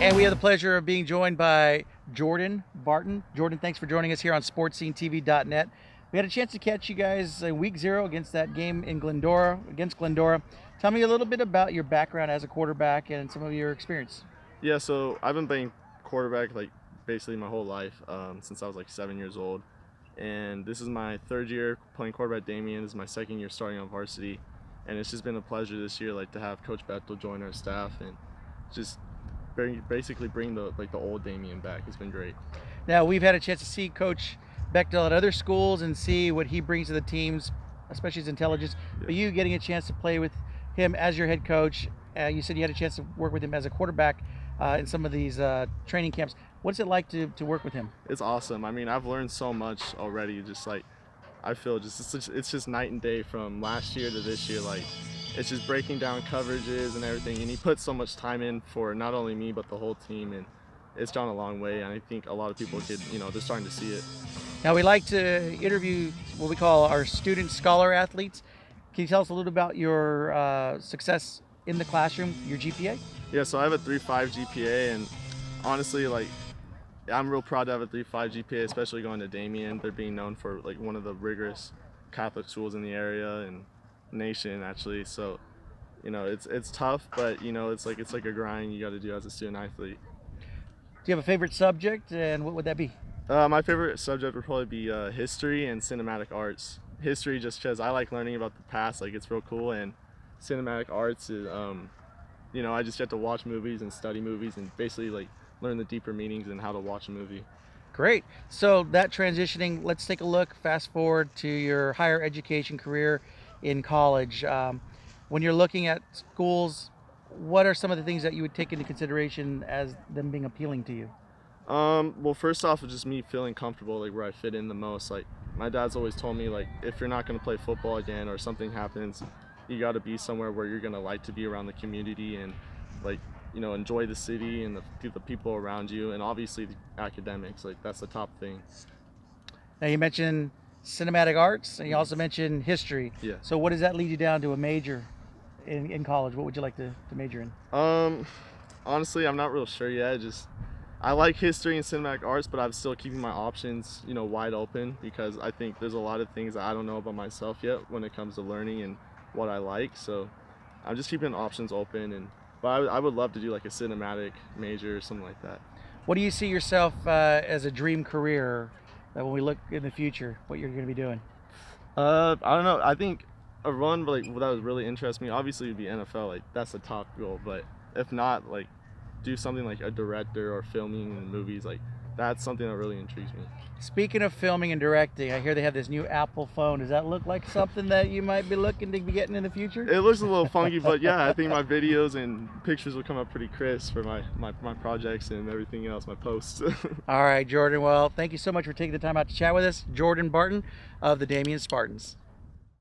And we have the pleasure of being joined by Jordan Barton. Jordan, thanks for joining us here on SportsSceneTV.net. We had a chance to catch you guys in week 0 against that game in against Glendora. Tell me a little bit about your background as a quarterback and some of your experience. Yeah, so I've been playing quarterback like basically my whole life since I was like 7 years old, and this is my 3rd year playing quarterback. Damien, this is my 2nd year starting on varsity, and it's just been a pleasure this year, like to have Coach Bechdel join our staff and just basically bring the old Damien back. It's been great. Now we've had a chance to see Coach Bechdel at other schools and see what he brings to the teams, especially his intelligence. Yeah. But you getting a chance to play with him as your head coach, you said you had a chance to work with him as a quarterback in some of these training camps. What's it like to work with him? It's awesome. I mean, I've learned so much already. Just like I feel it's just night and day from last year to this year. Like it's just breaking down coverages and everything. And he put so much time in for not only me but the whole team, and it's gone a long way. And I think a lot of people could, they're starting to see it. Now we like to interview what we call our student scholar athletes. Can you tell us a little about your success in the classroom, your GPA? Yeah, so I have a 3.5 GPA, and honestly, like, I'm real proud to have a 3.5 GPA, especially going to Damien. They're being known for like one of the rigorous Catholic schools in the area and nation, actually. So, it's tough, but it's like a grind you got to do as a student athlete. Do you have a favorite subject, and what would that be? My favorite subject would probably be history and cinematic arts. History, just because I like learning about the past, like it's real cool, and cinematic arts is, I just get to watch movies and study movies and basically like learn the deeper meanings and how to watch a movie. Great. So that transitioning, let's take a look, fast forward to your higher education career in college. When you're looking at schools, what are some of the things that you would take into consideration as them being appealing to you? Well, first off, it's just me feeling comfortable, like where I fit in the most. Like my dad's always told me, like if you're not going to play football again or something happens, you got to be somewhere where you're going to like to be around the community and like enjoy the city and the people around you, and obviously the academics. Like that's the top thing. Now you mentioned cinematic arts, and you also mentioned history. Yeah. So what does that lead you down to a major in college? What would you like to major in? Honestly, I'm not real sure yet. I like history and cinematic arts, but I'm still keeping my options, wide open, because I think there's a lot of things that I don't know about myself yet when it comes to learning and what I like. So I'm just keeping options open, but I would love to do like a cinematic major or something like that. What do you see yourself as a dream career when we look in the future, what you're going to be doing? I don't know. I think a run that would really interest me, obviously, would be NFL. Like that's the top goal. But if not, like do something like a director or filming in movies. Like that's something that really intrigues me. Speaking of filming and directing, I hear they have this new Apple phone. Does that look like something that you might be looking to be getting in the future? It looks a little funky, but yeah, I think my videos and pictures will come up pretty crisp for my projects and everything else, my posts. All right, Jordan. Well, thank you so much for taking the time out to chat with us. Jordan Barton of the Damien Spartans.